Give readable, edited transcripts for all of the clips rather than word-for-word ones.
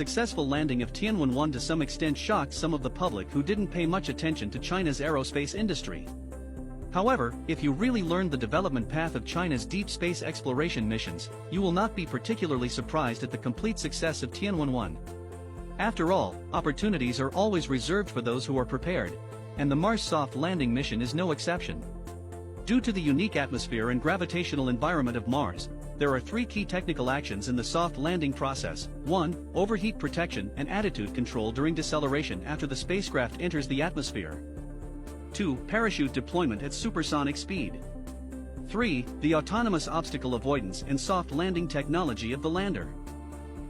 successful landing of Tianwen-1 to some extent shocked some of the public who didn't pay much attention to China's aerospace industry. However, if you really learned the development path of China's deep space exploration missions, you will not be particularly surprised at the complete success of Tianwen-1. After all, opportunities are always reserved for those who are prepared, and the Mars soft landing mission is no exception. Due to the unique atmosphere and gravitational environment of Mars, there are three key technical actions in the soft landing process. 1. Overheat protection and attitude control during deceleration after the spacecraft enters the atmosphere. 2. Parachute deployment at supersonic speed. 3. The autonomous obstacle avoidance and soft landing technology of the lander.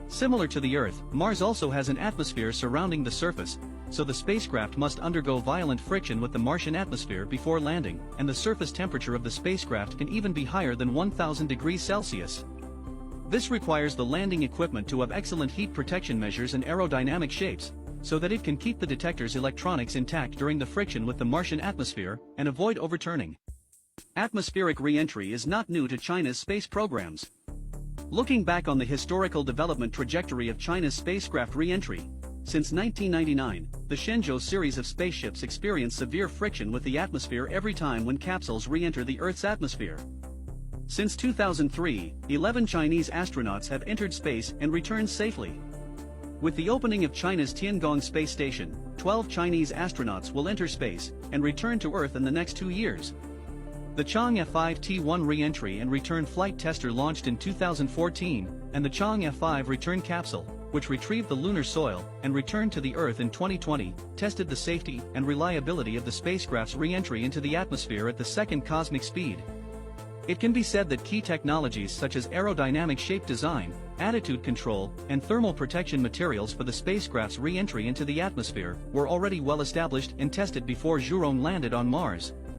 Similar to the Earth, Mars also has an atmosphere surrounding the surface, so the spacecraft must undergo violent friction with the Martian atmosphere before landing, and the surface temperature of the spacecraft can even be higher than 1000 degrees Celsius. This requires the landing equipment to have excellent heat protection measures and aerodynamic shapes, so that it can keep the detector's electronics intact during the friction with the Martian atmosphere and avoid overturning. Atmospheric re-entry is not new to China's space programs. Looking back on the historical development trajectory of China's spacecraft re-entry, since 1999, the Shenzhou series of spaceships experienced severe friction with the atmosphere every time when capsules re-enter the Earth's atmosphere. Since 2003, 11 Chinese astronauts have entered space and returned safely. With the opening of China's Tiangong space station, 12 Chinese astronauts will enter space and return to Earth in the next 2 years. The Chang'e 5 T1 re-entry and return flight tester launched in 2014, and the Chang'e 5 return capsule, which retrieved the lunar soil and returned to the Earth in 2020, tested the safety and reliability of the spacecraft's re-entry into the atmosphere at the second cosmic speed. It can be said that key technologies such as aerodynamic shape design, attitude control, and thermal protection materials for the spacecraft's re-entry into the atmosphere were already well established and tested before Zhurong landed on Mars.